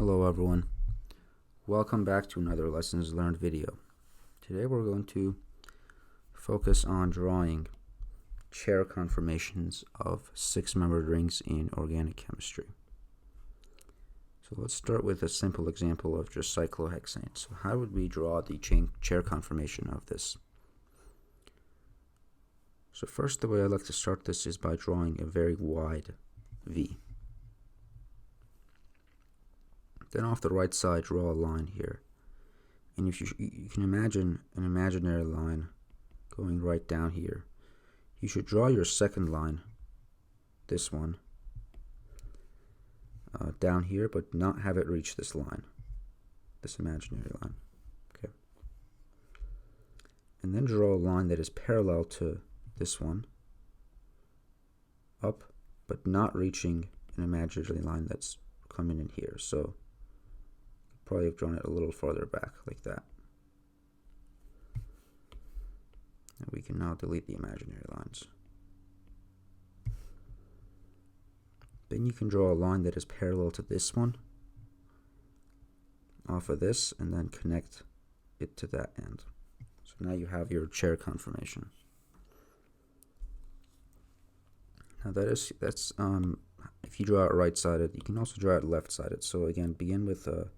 Hello everyone, welcome back to another lessons learned video. Today we're going to focus on drawing chair conformations of 6-membered rings in organic chemistry. So let's start with a simple example of just cyclohexane. So how would we draw the chair conformation of this? So first, the way I like to start this is by drawing a very wide V. Then off the right side, draw a line here. And if you can imagine an imaginary line going right down here, you should draw your second line, this one, down here, but not have it reach this line, this imaginary line. Okay. And then draw a line that is parallel to this one, up, but not reaching an imaginary line that's coming in here. So probably have drawn it a little farther back, like that. And we can now delete the imaginary lines. Then you can draw a line that is parallel to this one, off of this, and then connect it to that end. So now you have your chair conformation. Now that's if you draw it right-sided, you can also draw it left-sided. So again, begin with a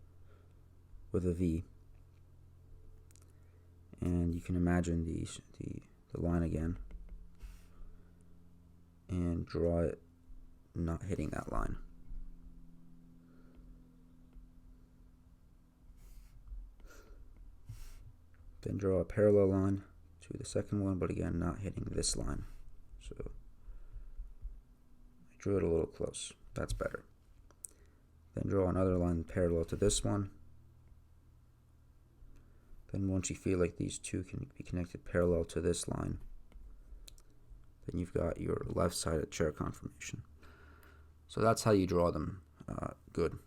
V, and you can imagine the line again, and draw it not hitting that line. Then draw a parallel line to the second one, but again not hitting this line. So I drew it a little close. That's better. Then draw another line parallel to this one. Then once you feel like these two can be connected parallel to this line, then you've got your left-sided chair conformation. So that's how you draw them good.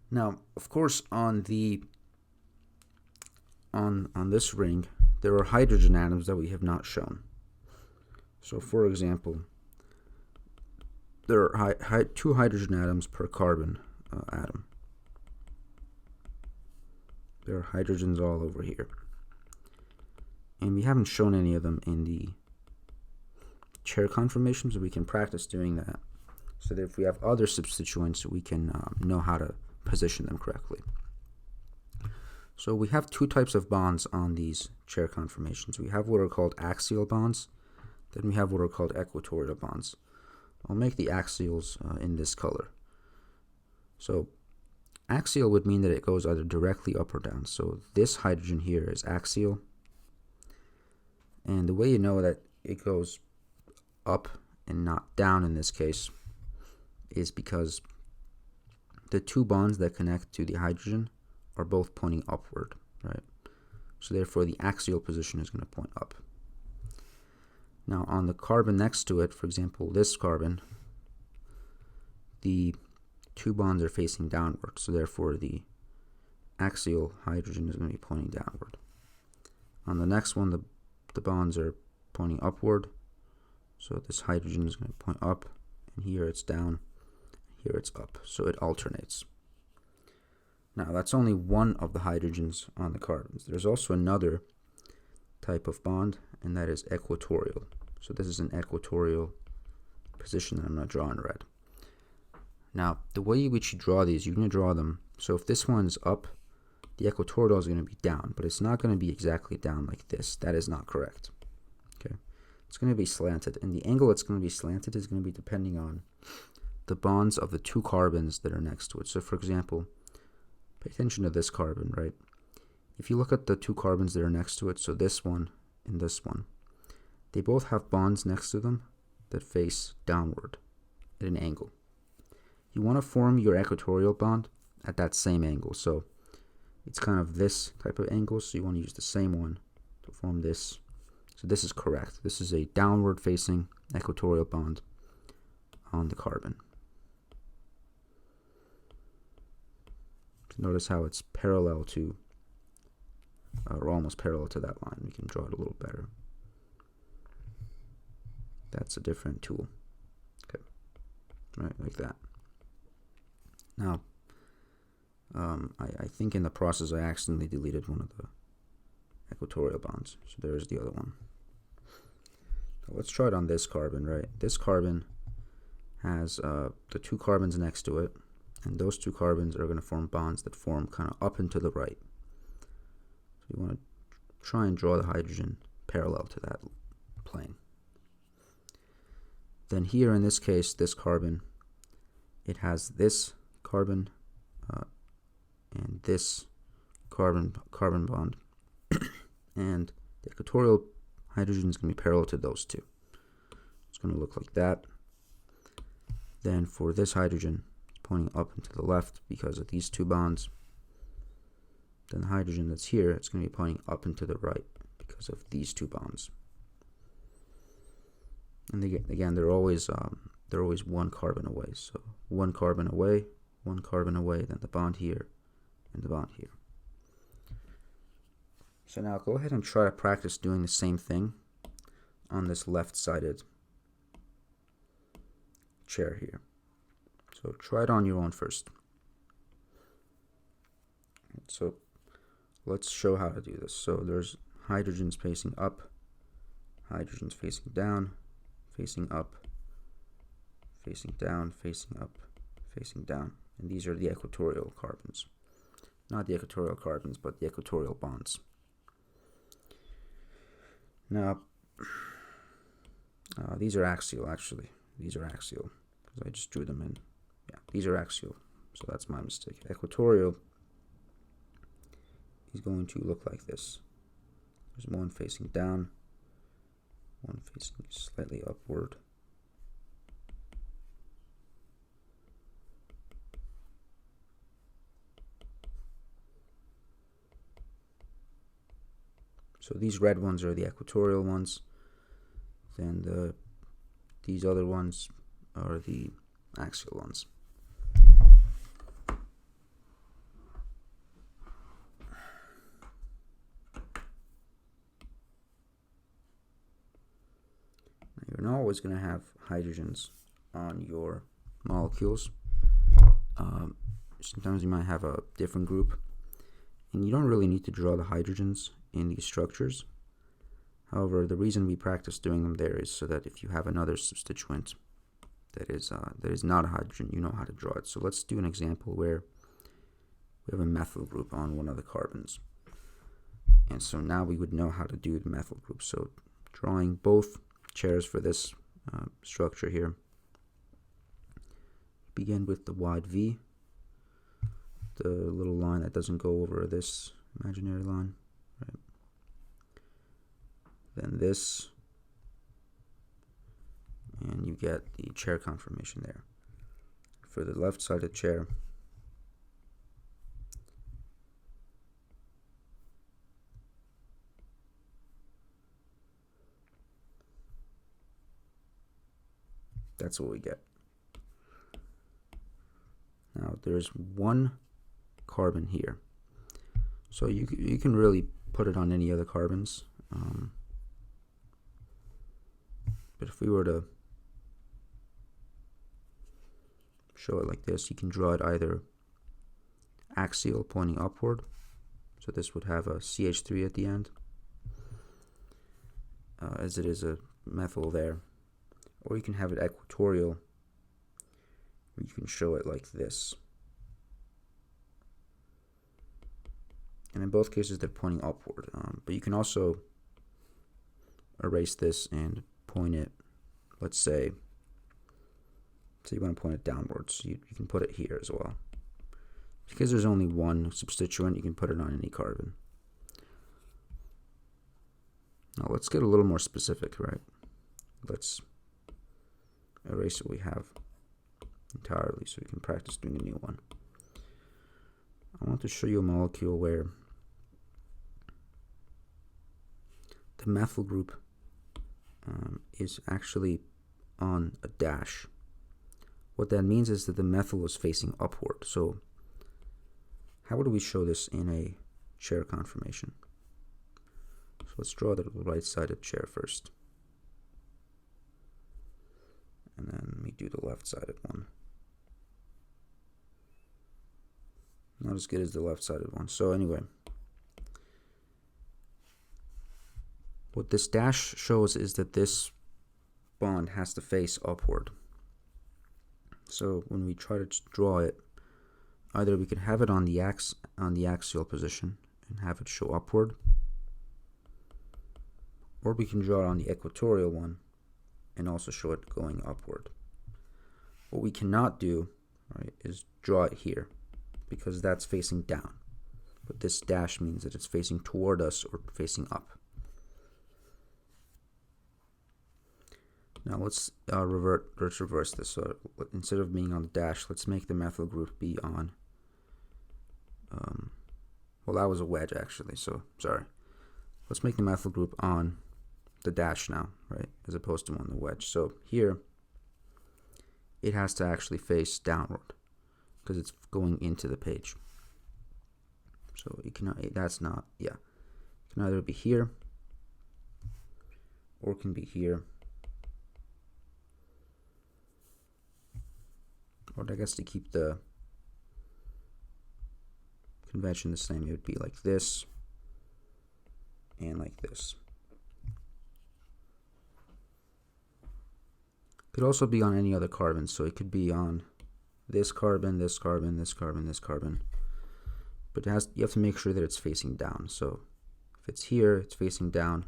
Now, of course, on this ring, there are hydrogen atoms that we have not shown. So for example, there are 2 hydrogen atoms per carbon atom. There are hydrogens all over here. And we haven't shown any of them in the chair conformation, so we can practice doing that, so that if we have other substituents, we can know how to position them correctly. So we have 2 types of bonds on these chair conformations. We have what are called axial bonds, then we have what are called equatorial bonds. I'll make the axials in this color. So axial would mean that it goes either directly up or down. So this hydrogen here is axial. And the way you know that it goes up and not down in this case is because the 2 bonds that connect to the hydrogen are both pointing upward, right? So therefore the axial position is going to point up. Now on the carbon next to it, for example, this carbon, the 2 bonds are facing downward, so therefore the axial hydrogen is going to be pointing downward. On the next one, the bonds are pointing upward, so this hydrogen is going to point up, and here it's down, here it's up, so it alternates. Now that's only one of the hydrogens on the carbons. There's also another type of bond, and that is equatorial. So this is an equatorial position that I'm not drawing red. Now, the way we should draw these, you're going to draw them, so if this one's up, the equatorial is going to be down, but it's not going to be exactly down like this. That is not correct. Okay, it's going to be slanted, and the angle it's going to be slanted is going to be depending on the bonds of the 2 carbons that are next to it. So for example, pay attention to this carbon, right? If you look at the 2 carbons that are next to it, so this one and this one, they both have bonds next to them that face downward at an angle. You want to form your equatorial bond at that same angle. So it's kind of this type of angle, so you want to use the same one to form this. So this is correct. This is a downward facing equatorial bond on the carbon. So notice how it's parallel to, or almost parallel to that line. We can draw it a little better. That's a different tool. Okay, right, like that. Now, I think in the process I accidentally deleted one of the equatorial bonds. So there's the other one. So let's try it on this carbon, right? This carbon has the two carbons next to it, and those two carbons are going to form bonds that form kind of up and to the right. So you want to try and draw the hydrogen parallel to that plane. Then here in this case, this carbon, it has this carbon and this carbon bond, and the equatorial hydrogen is going to be parallel to those two. It's going to look like that. Then for this hydrogen, it's pointing up and to the left because of these two bonds. Then the hydrogen that's here, it's going to be pointing up and to the right because of these two bonds. And again, they're always one carbon away. So one carbon away, then the bond here, and the bond here. So now go ahead and try to practice doing the same thing on this left-sided chair here. So try it on your own first. So let's show how to do this. So there's hydrogens facing up, hydrogens facing down, facing up, facing down, facing up, facing down. And these are the equatorial carbons. Not the equatorial carbons, but the equatorial bonds. Now, these are axial, actually. These are axial, because I just drew them in. Yeah, these are axial, so that's my mistake. Equatorial is going to look like this. There's one facing down, one facing slightly upward. So these red ones are the equatorial ones. Then these other ones are the axial ones. You're not always going to have hydrogens on your molecules. Sometimes you might have a different group, and you don't really need to draw the hydrogens in these structures. However, the reason we practice doing them there is so that if you have another substituent that is not a hydrogen, you know how to draw it. So let's do an example where we have a methyl group on one of the carbons. And so now we would know how to do the methyl group. So drawing both chairs for this structure here. Begin with the wide V, the little line that doesn't go over this imaginary line. Right. Then this, and you get the chair conformation there. For the left-sided chair, that's what we get. Now there's one carbon here, so you can really put it on any other carbons. But if we were to show it like this, you can draw it either axial pointing upward, so this would have a CH3 at the end, as it is a methyl there, or you can have it equatorial, where you can show it like this. And in both cases they're pointing upward, but you can also erase this and point it, let's say you want to point it downwards, you can put it here as well. Because there's only one substituent, you can put it on any carbon. Now let's get a little more specific, right? Let's erase what we have entirely so we can practice doing a new one. I want to show you a molecule where the methyl group is actually on a dash. What that means is that the methyl is facing upward. So how would we show this in a chair conformation? So let's draw the right-sided chair first, and then we do the left-sided one. Not as good as the left-sided one. So anyway, what this dash shows is that this bond has to face upward. So when we try to draw it, either we can have it on the axial position and have it show upward, or we can draw it on the equatorial one and also show it going upward. What we cannot do, right, is draw it here, because that's facing down. But this dash means that it's facing toward us or facing up. Now let's reverse this. So instead of being on the dash, let's make the methyl group be on, well, that was a wedge actually, so sorry. Let's make the methyl group on the dash now, right, as opposed to on the wedge. So here, it has to actually face downward because it's going into the page. So it cannot, that's not, yeah. It can either be here or it can be here. Or I guess to keep the convention the same, it would be like this and like this. Could also be on any other carbon, so it could be on this carbon, this carbon, this carbon, this carbon. But you have to make sure that it's facing down. So if it's here, it's facing down.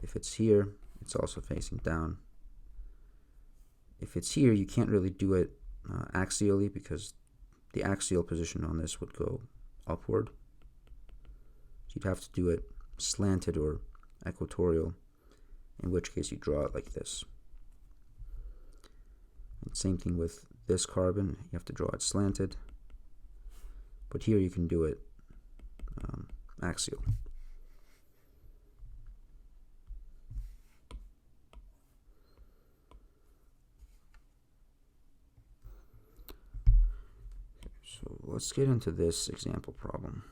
If it's here, it's also facing down. If it's here, you can't really do it axially because the axial position on this would go upward. So you'd have to do it slanted or equatorial, in which case you draw it like this. And same thing with this carbon, you have to draw it slanted. But here you can do it axial. So let's get into this example problem.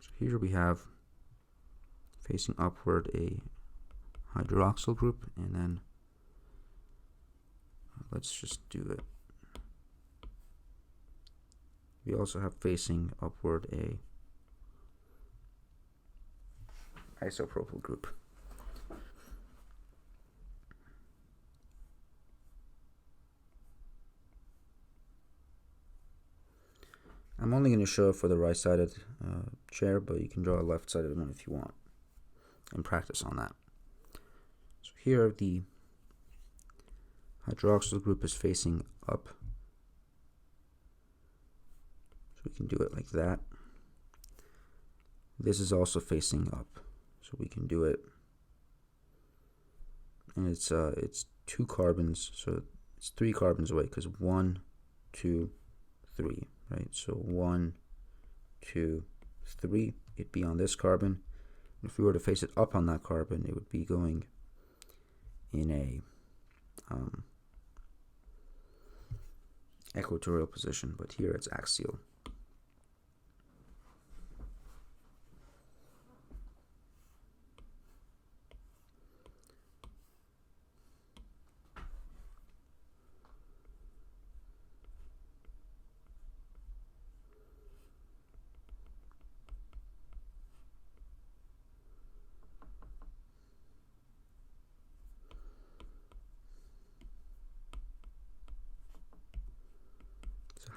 So here we have facing upward a hydroxyl group, and then let's just do it. We also have facing upward a isopropyl group. I'm only going to show it for the right-sided chair, but you can draw a left-sided one if you want and practice on that. So here the hydroxyl group is facing up. So we can do it like that. This is also facing up. So we can do it. And it's 2 carbons, so it's 3 carbons away because 1, 2, 3, right? So 1, 2, 3, it'd be on this carbon. If we were to face it up on that carbon, it would be going in a equatorial position, but here it's axial.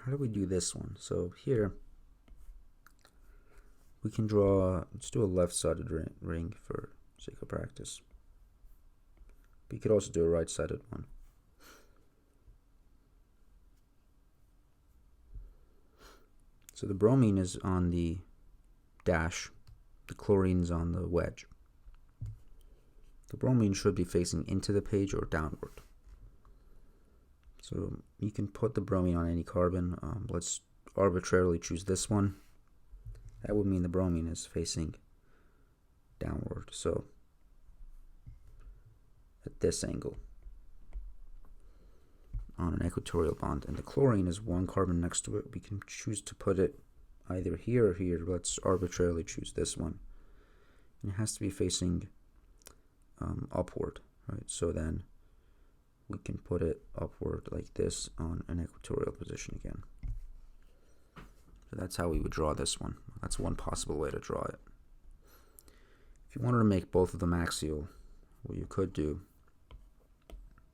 How do we do this one? So here we can draw, let's do a left-sided ring for sake of practice. But you could also do a right-sided one. So the bromine is on the dash, the chlorine's on the wedge. The bromine should be facing into the page or downward. So you can put the bromine on any carbon. Let's arbitrarily choose this one. That would mean the bromine is facing downward. So at this angle on an equatorial bond. And the chlorine is 1 carbon next to it. We can choose to put it either here or here. Let's arbitrarily choose this one. And it has to be facing upward, right? So then we can put it upward like this on an equatorial position again. So that's how we would draw this one. That's one possible way to draw it. If you wanted to make both of them axial, what you could do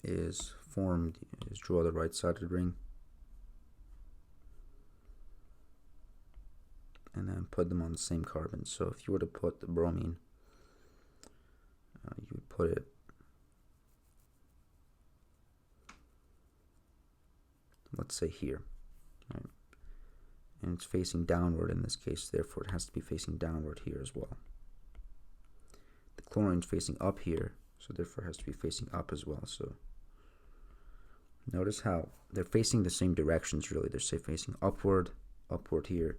is draw the right-sided ring and then put them on the same carbon. So if you were to put the bromine, you would put it, let's say here, right? And it's facing downward in this case, therefore it has to be facing downward here as well. The chlorine's facing up here, so therefore it has to be facing up as well. So notice how they're facing the same directions really. They're facing upward, upward here,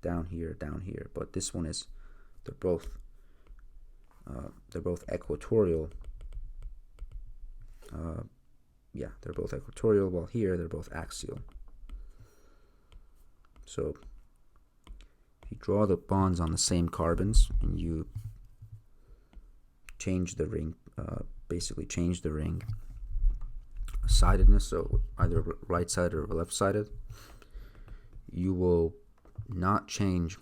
down here, down here. But this one is, they're both equatorial. Yeah, they're both equatorial, while here they're both axial. So if you draw the bonds on the same carbons and you change the ring, basically change the ring sidedness, so either right-sided or left-sided, you will not change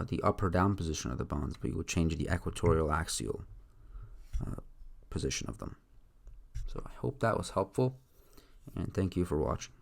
the up or down position of the bonds, but you will change the equatorial axial position of them. So I hope that was helpful, and thank you for watching.